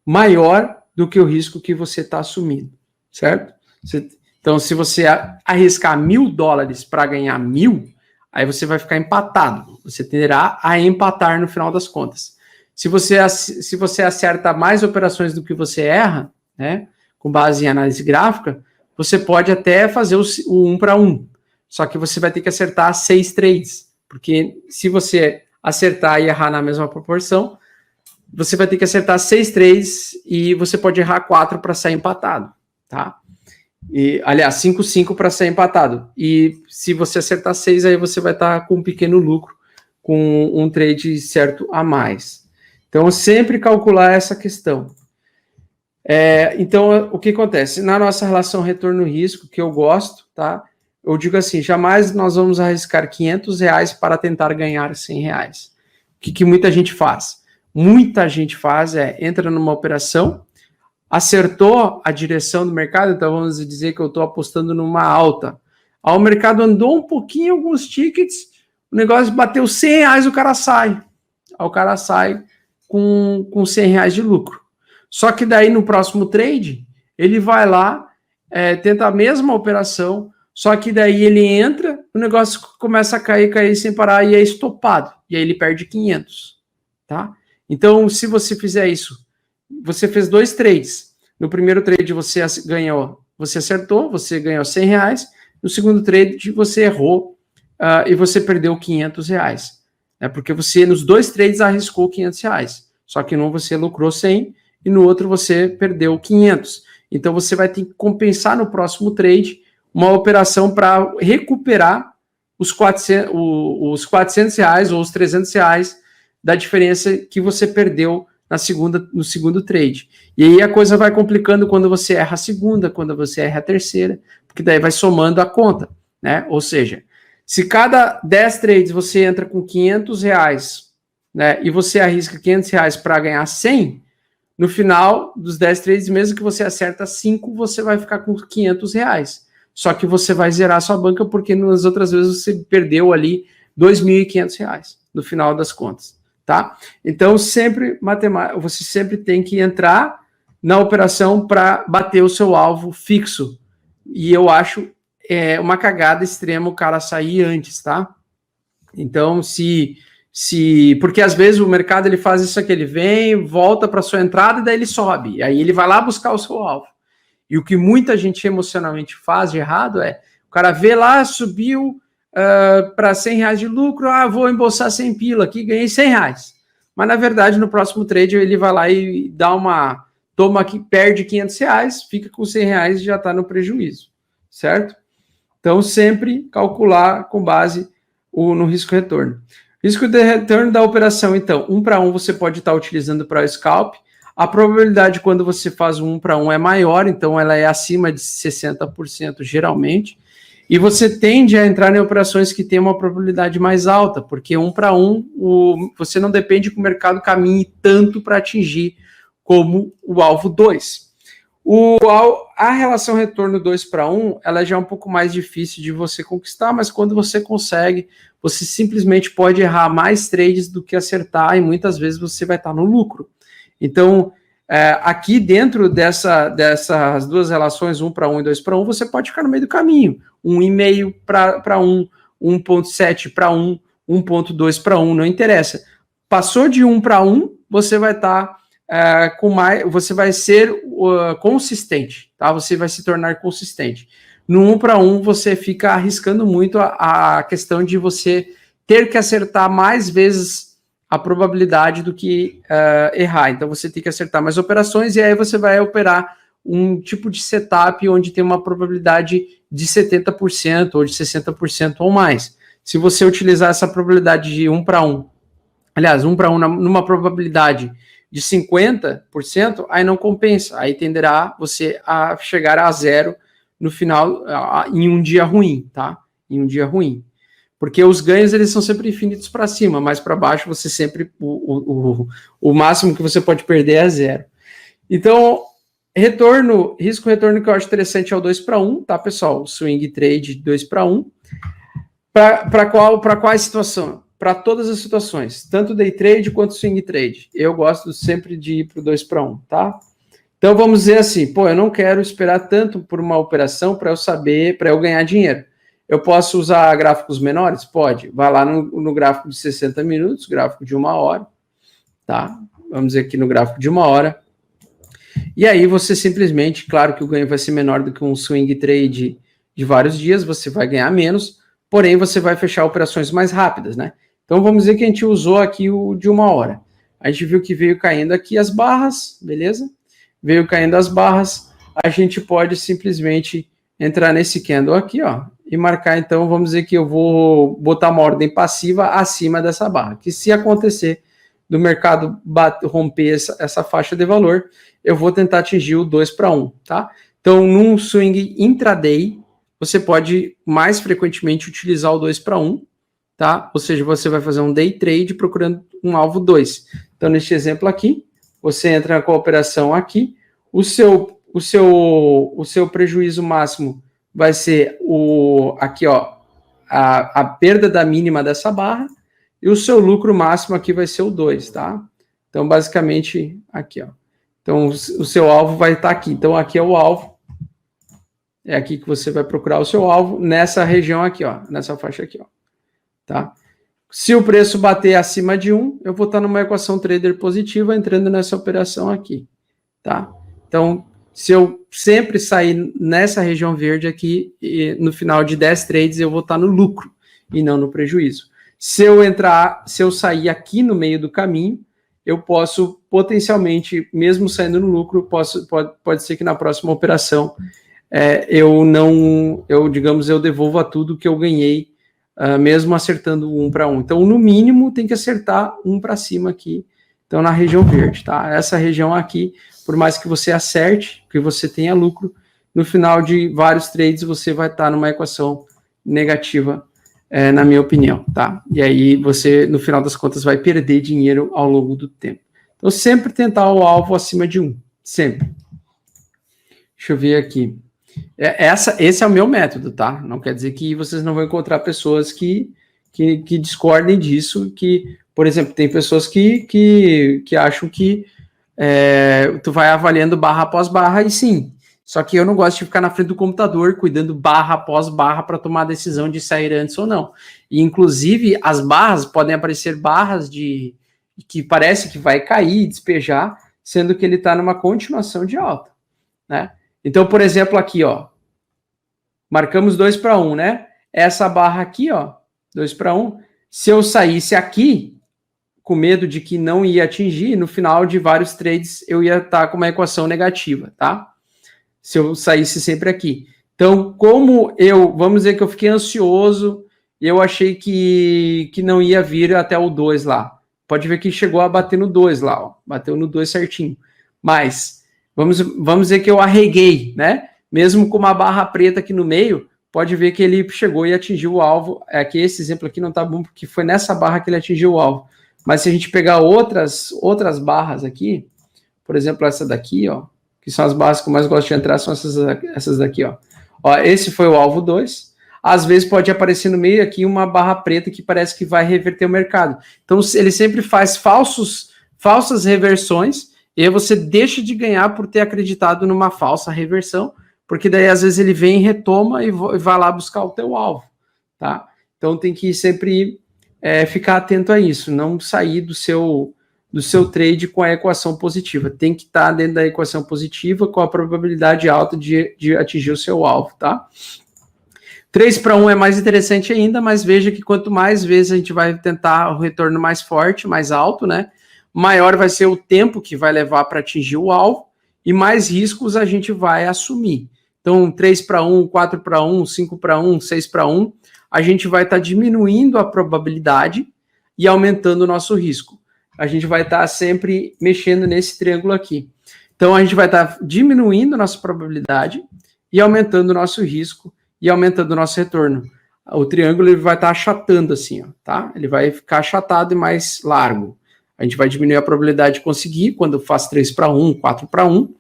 maior do que o risco que você está assumindo, certo? Então, se você arriscar $1.000 para ganhar 1.000, aí você vai ficar empatado. Você tenderá a empatar no final das contas. Se você acerta mais operações do que você erra, né, com base em análise gráfica, você pode até fazer o 1 para 1. Só que você vai ter que acertar 6 trades. Porque se você acertar e errar na mesma proporção, você vai ter que acertar 6 trades e você pode errar 4 para sair empatado, tá? E, aliás, 5 para sair empatado. E se você acertar 6, aí você vai estar com um pequeno lucro, com um trade certo a mais. Então, sempre calcular essa questão. Então, o que acontece? Na nossa relação retorno-risco, que eu gosto, tá? Eu digo assim, jamais nós vamos arriscar R$500 para tentar ganhar R$100. O que muita gente faz? Muita gente faz entra numa operação, acertou a direção do mercado, então vamos dizer que eu estou apostando numa alta. O mercado andou um pouquinho, alguns tickets, o negócio bateu R$100, o cara sai. Aí o cara sai com R$100 de lucro. Só que daí no próximo trade, ele vai lá, tenta a mesma operação, só que daí ele entra, o negócio começa a cair sem parar e é estopado. E aí ele perde 500, tá? Então, se você fizer isso, você fez 2 trades. No primeiro trade você acertou, você ganhou R$100. No segundo trade você errou e você perdeu R$500. Porque você, nos 2 trades, arriscou R$500. Só que num você lucrou 100 e no outro você perdeu 500. Então, você vai ter que compensar no próximo trade uma operação para recuperar os R$400 ou os R$300 da diferença que você perdeu no segundo trade. E aí a coisa vai complicando quando você erra a segunda, quando você erra a terceira, porque daí vai somando a conta, né? Ou seja, se cada 10 trades você entra com R$500, né, e você arrisca R$500 para ganhar 100, no final dos 10 trades, mesmo que você acerta 5, você vai ficar com R$500. Só que você vai zerar sua banca porque nas outras vezes você perdeu ali R$2.500 no final das contas, tá? Então, você sempre tem que entrar na operação para bater o seu alvo fixo. E eu acho uma cagada extrema o cara sair antes, tá? Então, porque às vezes o mercado ele faz isso aqui, ele vem, volta para sua entrada e daí ele sobe. Aí ele vai lá buscar o seu alvo. E o que muita gente emocionalmente faz de errado é, o cara vê lá, subiu para R$100 de lucro, vou embolsar 100 pila aqui, ganhei R$100. Mas na verdade no próximo trade ele vai lá e toma aqui, perde R$500, fica com R$100 e já está no prejuízo, certo? Então sempre calcular com base no risco-retorno. Risco de retorno da operação, então, 1 para 1 você pode estar utilizando para o scalp. A probabilidade quando você faz um 1 para 1 é maior, então ela é acima de 60% geralmente. E você tende a entrar em operações que têm uma probabilidade mais alta, porque 1 para 1 você não depende que o mercado caminhe tanto para atingir como o alvo 2. A relação retorno 2 para 1, ela já é um pouco mais difícil de você conquistar, mas quando você consegue, você simplesmente pode errar mais trades do que acertar e muitas vezes você vai estar no lucro. Então, aqui dentro dessas duas relações, 1 para 1 e 2 para 1, você pode ficar no meio do caminho. 1,5 para 1, 1,7 para 1, 1,2 para 1, não interessa. Passou de 1 para 1, você vai estar você vai ser consistente, tá? Você vai se tornar consistente. No 1 para 1, você fica arriscando muito a questão de você ter que acertar mais vezes a probabilidade do que errar. Então, você tem que acertar mais operações e aí você vai operar um tipo de setup onde tem uma probabilidade de 70% ou de 60% ou mais. Se você utilizar essa probabilidade de 1 para 1, aliás, 1 para 1 numa probabilidade de 50%, aí não compensa. Aí tenderá você a chegar a zero no final, em um dia ruim, tá? Em um dia ruim. Porque os ganhos, eles são sempre infinitos para cima, mas para baixo você sempre, o máximo que você pode perder é zero. Então, risco-retorno que eu acho interessante é o 2 para 1, tá, pessoal? Swing trade 2 para 1. Para qual situação? Para todas as situações, tanto day trade quanto swing trade. Eu gosto sempre de ir para o 2 para 1, tá? Então vamos dizer assim, eu não quero esperar tanto por uma operação para eu saber, para eu ganhar dinheiro. Eu posso usar gráficos menores? Pode. Vai lá no gráfico de 60 minutos, gráfico de 1 hora, tá? Vamos dizer aqui no gráfico de 1 hora. E aí você simplesmente, claro que o ganho vai ser menor do que um swing trade de vários dias, você vai ganhar menos, porém você vai fechar operações mais rápidas, né? Então vamos dizer que a gente usou aqui o de 1 hora. A gente viu que veio caindo aqui as barras, beleza? Veio caindo as barras, a gente pode simplesmente entrar nesse candle aqui, ó, e marcar, então, vamos dizer que eu vou botar uma ordem passiva acima dessa barra, que se acontecer do mercado romper essa faixa de valor, eu vou tentar atingir o 2 para 1, tá? Então, num swing intraday, você pode mais frequentemente utilizar o 2 para 1, tá? Ou seja, você vai fazer um day trade procurando um alvo 2. Então, neste exemplo aqui, você entra com a operação aqui, o seu prejuízo máximo vai ser aqui, ó, a perda da mínima dessa barra, e o seu lucro máximo aqui vai ser o 2, tá? Então, basicamente, aqui, ó. Então, o seu alvo vai estar aqui. Então, aqui é o alvo. É aqui que você vai procurar o seu alvo, nessa região aqui, ó, nessa faixa aqui, ó, tá? Se o preço bater acima de 1, eu vou estar numa equação trader positiva entrando nessa operação aqui, tá? Então, se eu sempre sair nessa região verde aqui, no final de 10 trades, eu vou estar no lucro e não no prejuízo. Se eu sair aqui no meio do caminho, eu posso potencialmente, mesmo saindo no lucro, pode ser que na próxima operação eu devolva tudo que eu ganhei, mesmo acertando 1 para 1. Então, no mínimo, tem que acertar 1 para cima aqui, então na região verde, tá? Essa região aqui, por mais que você acerte, que você tenha lucro, no final de vários trades você vai estar numa equação negativa, na minha opinião, tá? E aí você, no final das contas, vai perder dinheiro ao longo do tempo. Então, sempre tentar o alvo acima de 1, sempre. Deixa eu ver aqui. Esse é o meu método, tá? Não quer dizer que vocês não vão encontrar pessoas que discordem disso, que, por exemplo, tem pessoas que acham que tu vai avaliando barra após barra, e sim. Só que eu não gosto de ficar na frente do computador cuidando barra após barra para tomar a decisão de sair antes ou não. E, inclusive, as barras podem aparecer barras que parece que vai cair, despejar, sendo que ele está numa continuação de alta, né? Então, por exemplo, aqui, ó, marcamos 2 para 1, né? Essa barra aqui, ó, 2 para 1, se eu saísse aqui, com medo de que não ia atingir, no final de vários trades eu ia estar com uma equação negativa, tá? Se eu saísse sempre aqui. Então, vamos dizer que eu fiquei ansioso, e eu achei que não ia vir até o 2 lá. Pode ver que chegou a bater no 2 lá, ó, bateu no 2 certinho. Mas, vamos dizer que eu arreguei, né? Mesmo com uma barra preta aqui no meio, pode ver que ele chegou e atingiu o alvo. Aqui, esse exemplo aqui não tá bom, porque foi nessa barra que ele atingiu o alvo. Mas se a gente pegar outras barras aqui, por exemplo, essa daqui, ó, que são as barras que eu mais gosto de entrar, são essas daqui, ó. Ó, esse foi o alvo 2. Às vezes pode aparecer no meio aqui uma barra preta que parece que vai reverter o mercado. Então, ele sempre faz falsas reversões, e aí você deixa de ganhar por ter acreditado numa falsa reversão, porque daí às vezes ele vem, retoma e vai lá buscar o teu alvo, tá? Então tem que sempre ficar atento a isso, não sair do seu trade com a equação positiva. Tem que estar dentro da equação positiva com a probabilidade alta de atingir o seu alvo, tá? 3 para 1 é mais interessante ainda, mas veja que quanto mais vezes a gente vai tentar o retorno mais forte, mais alto, né? Maior vai ser o tempo que vai levar para atingir o alvo e mais riscos a gente vai assumir. Então, 3 para 1, 4 para 1, 5 para 1, 6 para 1, a gente vai estar diminuindo a probabilidade e aumentando o nosso risco. A gente vai estar sempre mexendo nesse triângulo aqui. Então, a gente vai estar diminuindo a nossa probabilidade e aumentando o nosso risco e aumentando o nosso retorno. O triângulo ele vai estar achatando assim, ó, tá? Ele vai ficar achatado e mais largo. A gente vai diminuir a probabilidade de conseguir quando faz 3 para 1, 4 para 1,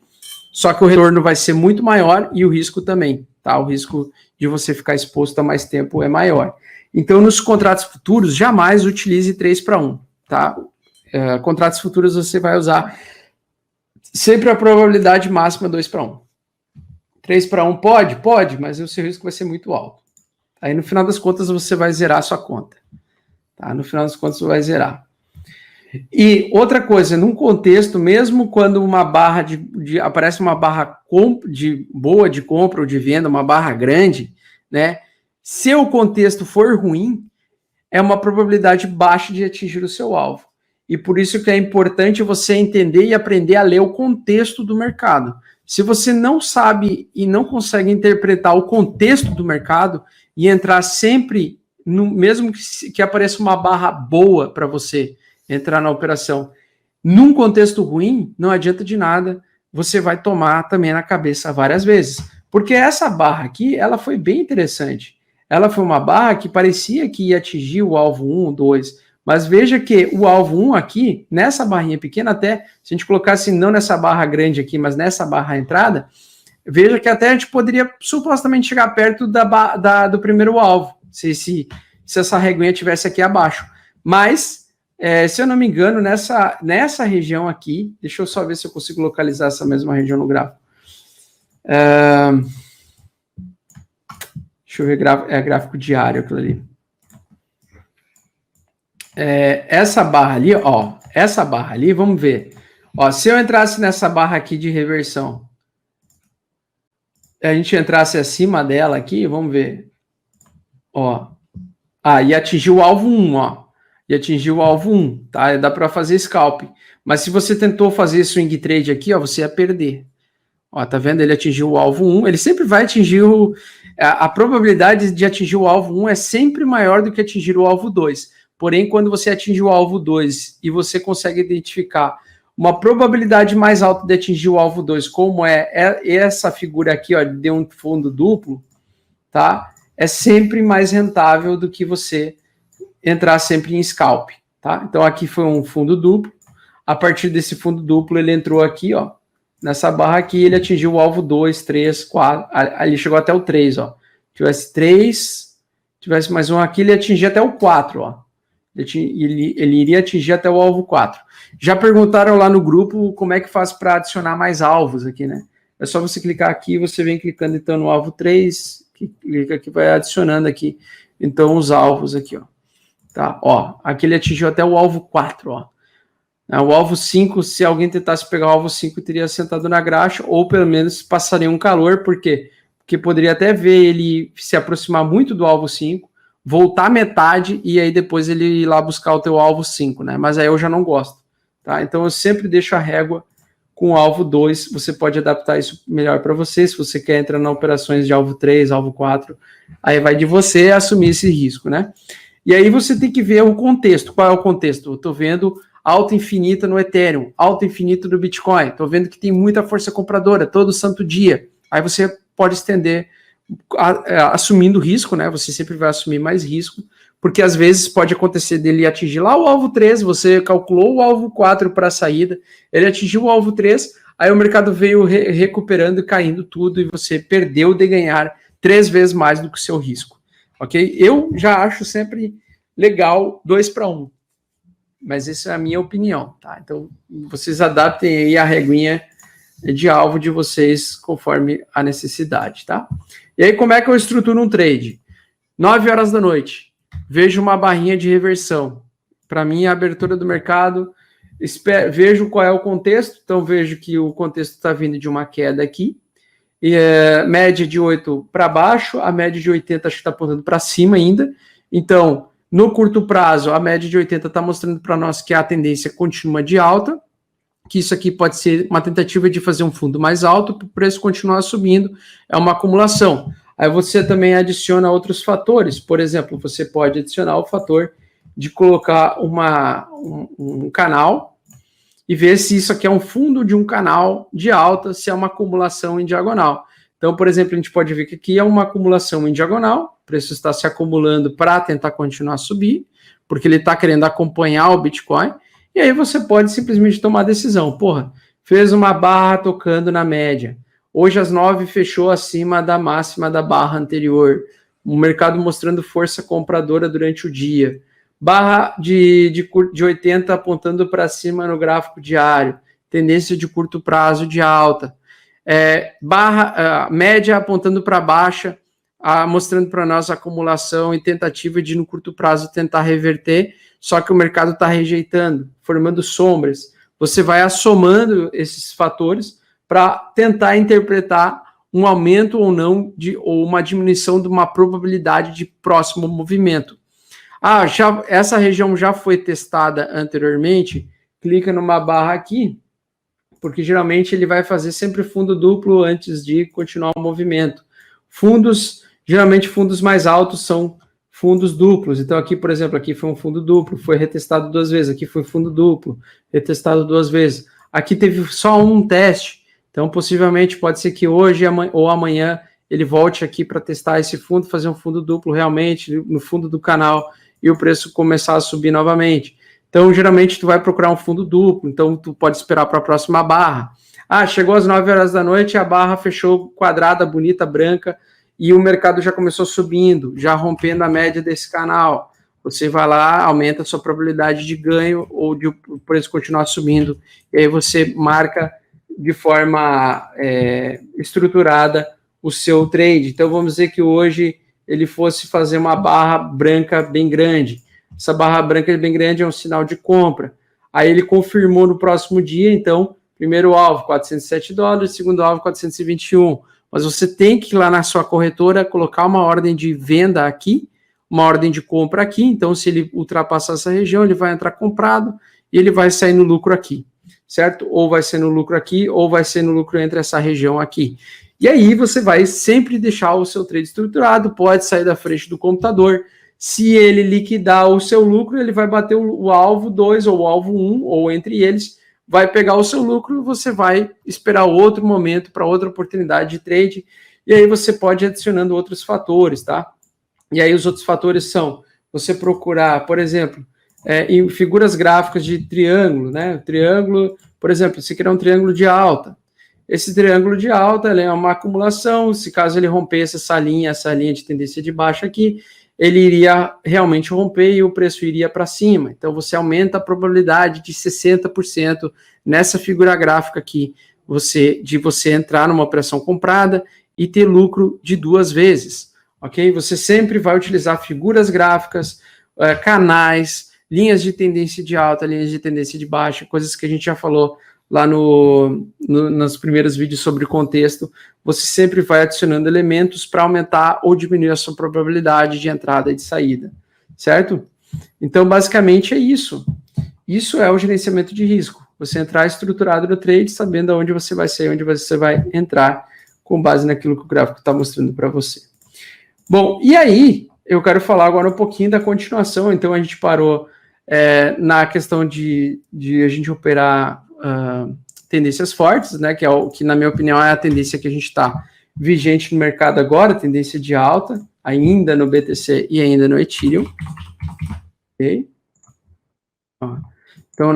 só que o retorno vai ser muito maior e o risco também, tá? O risco de você ficar exposto a mais tempo é maior. Então, nos contratos futuros, jamais utilize 3 para 1, tá? Contratos futuros você vai usar sempre a probabilidade máxima 2 para 1. 3 para 1 pode, mas o seu risco vai ser muito alto. Aí, no final das contas, você vai zerar a sua conta. Tá? No final das contas, você vai zerar. E outra coisa, num contexto, mesmo quando uma barra aparece uma barra boa de compra ou de venda, uma barra grande, né? Se o contexto for ruim, é uma probabilidade baixa de atingir o seu alvo. E por isso que é importante você entender e aprender a ler o contexto do mercado. Se você não sabe e não consegue interpretar o contexto do mercado e entrar sempre, mesmo que apareça uma barra boa para você entrar na operação, num contexto ruim, não adianta de nada, você vai tomar também na cabeça várias vezes. Porque essa barra aqui, ela foi bem interessante. Ela foi uma barra que parecia que ia atingir o alvo 1, 2, mas veja que o alvo 1 aqui, nessa barrinha pequena, até se a gente colocasse não nessa barra grande aqui, mas nessa barra entrada, veja que até a gente poderia supostamente chegar perto do primeiro alvo, se essa reguinha estivesse aqui abaixo. Mas, se eu não me engano, nessa região aqui, deixa eu só ver se eu consigo localizar essa mesma região no gráfico. Deixa eu ver, gráfico diário aquilo ali. Essa barra ali, ó, vamos ver. Ó, se eu entrasse nessa barra aqui de reversão, a gente entrasse acima dela aqui, vamos ver. Ó, e atingiu o alvo 1, ó. E atingiu o alvo 1, tá? Dá para fazer scalp. Mas se você tentou fazer swing trade aqui, ó, você ia perder. Ó, tá vendo? Ele atingiu o alvo 1, ele sempre vai atingir a probabilidade de atingir o alvo 1 é sempre maior do que atingir o alvo 2. Porém, quando você atinge o alvo 2 e você consegue identificar uma probabilidade mais alta de atingir o alvo 2, como é essa figura aqui, ó, de um fundo duplo, tá? É sempre mais rentável do que você entrar sempre em scalp, tá? Então aqui foi um fundo duplo. A partir desse fundo duplo, ele entrou aqui, ó, nessa barra aqui, ele atingiu o alvo 2, 3, 4, ali chegou até o 3, ó. Tivesse 3, tivesse mais um aqui, ele atingia até o 4, ó. Ele iria atingir até o alvo 4. Já perguntaram lá no grupo como é que faz para adicionar mais alvos aqui, né? É só você clicar aqui, você vem clicando então no alvo 3, clica aqui, vai adicionando aqui, então os alvos aqui, ó. Tá, ó, aqui ele atingiu até o alvo 4, ó. O alvo 5, se alguém tentasse pegar o alvo 5, teria sentado na graxa, ou pelo menos passaria um calor, por quê? Porque poderia até ver ele se aproximar muito do alvo 5, voltar metade, e aí depois ele ir lá buscar o teu alvo 5, né? Mas aí eu já não gosto, tá? Então eu sempre deixo a régua com o alvo 2, você pode adaptar isso melhor para você, se você quer entrar nas operações de alvo 3, alvo 4, aí vai de você assumir esse risco, né? E aí você tem que ver o contexto. Qual é o contexto? Eu estou vendo alta infinita no Ethereum, alta infinita no Bitcoin. Estou vendo que tem muita força compradora todo santo dia. Aí você pode estender assumindo risco, né? Você sempre vai assumir mais risco, porque às vezes pode acontecer dele atingir lá o alvo 3, você calculou o alvo 4 para a saída, ele atingiu o alvo 3, aí o mercado veio recuperando e caindo tudo, e você perdeu de ganhar 3 vezes mais do que o seu risco. Ok? Eu já acho sempre legal 2 para 1. Mas essa é a minha opinião, tá? Então, vocês adaptem aí a reguinha de alvo de vocês conforme a necessidade, tá? E aí, como é que eu estruturo um trade? 9 horas da noite, vejo uma barrinha de reversão. Para mim, a abertura do mercado, vejo qual é o contexto. Então, vejo que o contexto está vindo de uma queda aqui. Média de 8 para baixo, a média de 80 acho que está apontando para cima ainda. Então, no curto prazo, a média de 80 está mostrando para nós que a tendência continua de alta, que isso aqui pode ser uma tentativa de fazer um fundo mais alto para o preço continuar subindo, é uma acumulação. Aí você também adiciona outros fatores, por exemplo, você pode adicionar o fator de colocar um canal e ver se isso aqui é um fundo de um canal de alta, se é uma acumulação em diagonal. Então, por exemplo, a gente pode ver que aqui é uma acumulação em diagonal, o preço está se acumulando para tentar continuar a subir, porque ele está querendo acompanhar o Bitcoin, e aí você pode simplesmente tomar a decisão. Porra, fez uma barra tocando na média, hoje às 9 fechou acima da máxima da barra anterior, o mercado mostrando força compradora durante o dia, barra de 80 apontando para cima no gráfico diário, tendência de curto prazo de alta, média apontando para baixa, mostrando para nós a acumulação e tentativa de no curto prazo tentar reverter, só que o mercado está rejeitando, formando sombras. Você vai assomando esses fatores para tentar interpretar um aumento ou não, ou uma diminuição de uma probabilidade de próximo movimento. Essa região já foi testada anteriormente, clica numa barra aqui, porque geralmente ele vai fazer sempre fundo duplo antes de continuar o movimento. Geralmente fundos mais altos são fundos duplos. Então aqui, por exemplo, aqui foi um fundo duplo, foi retestado 2 vezes, aqui foi fundo duplo, retestado 2 vezes. Aqui teve só um teste, então possivelmente pode ser que hoje ou amanhã ele volte aqui para testar esse fundo, fazer um fundo duplo realmente no fundo do canal e o preço começar a subir novamente. Então, geralmente, tu vai procurar um fundo duplo, então tu pode esperar para a próxima barra. Chegou às 9 horas da noite, a barra fechou quadrada, bonita, branca, e o mercado já começou subindo, já rompendo a média desse canal. Você vai lá, aumenta a sua probabilidade de ganho ou de o preço continuar subindo, e aí você marca de forma estruturada o seu trade. Então, vamos dizer que hoje ele fosse fazer uma barra branca bem grande. Essa barra branca bem grande é um sinal de compra. Aí ele confirmou no próximo dia, então, primeiro alvo, $407, segundo alvo, 421. Mas você tem que ir lá na sua corretora colocar uma ordem de venda aqui, uma ordem de compra aqui. Então, se ele ultrapassar essa região, ele vai entrar comprado e ele vai sair no lucro aqui, certo? Ou vai ser no lucro aqui, ou vai ser no lucro entre essa região aqui. E aí você vai sempre deixar o seu trade estruturado, pode sair da frente do computador. Se ele liquidar o seu lucro, ele vai bater o alvo 2 ou o alvo 1, ou entre eles, vai pegar o seu lucro, você vai esperar outro momento para outra oportunidade de trade, e aí você pode ir adicionando outros fatores, tá? E aí os outros fatores são você procurar, por exemplo, em figuras gráficas de triângulo, né? Triângulo, por exemplo, se criar um triângulo de alta. Esse triângulo de alta é uma acumulação, se caso ele rompesse essa linha de tendência de baixa aqui, ele iria realmente romper e o preço iria para cima. Então, você aumenta a probabilidade de 60% nessa figura gráfica aqui, de você entrar numa operação comprada e ter lucro de 2 vezes, ok? Você sempre vai utilizar figuras gráficas, canais, linhas de tendência de alta, linhas de tendência de baixa, coisas que a gente já falou lá nos primeiros vídeos sobre contexto. Você sempre vai adicionando elementos para aumentar ou diminuir a sua probabilidade de entrada e de saída, certo? Então, basicamente é isso. Isso é o gerenciamento de risco. Você entrar estruturado no trade, sabendo aonde você vai sair, onde você vai entrar, com base naquilo que o gráfico está mostrando para você. Bom, e aí, eu quero falar agora um pouquinho da continuação. Então, a gente parou na questão de a gente operar tendências fortes, né, que é o que, na minha opinião, é a tendência que a gente está vigente no mercado agora, tendência de alta, ainda no BTC e ainda no Ethereum. Ok? Então,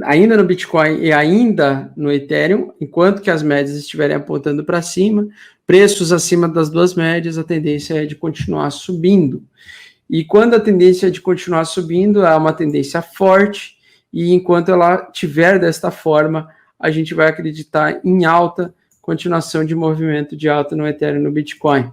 ainda no Bitcoin e ainda no Ethereum, enquanto que as médias estiverem apontando para cima, preços acima das duas médias, a tendência é de continuar subindo. E quando a tendência é de continuar subindo, é uma tendência forte, e enquanto ela tiver desta forma, a gente vai acreditar em alta, continuação de movimento de alta no Ethereum e no Bitcoin.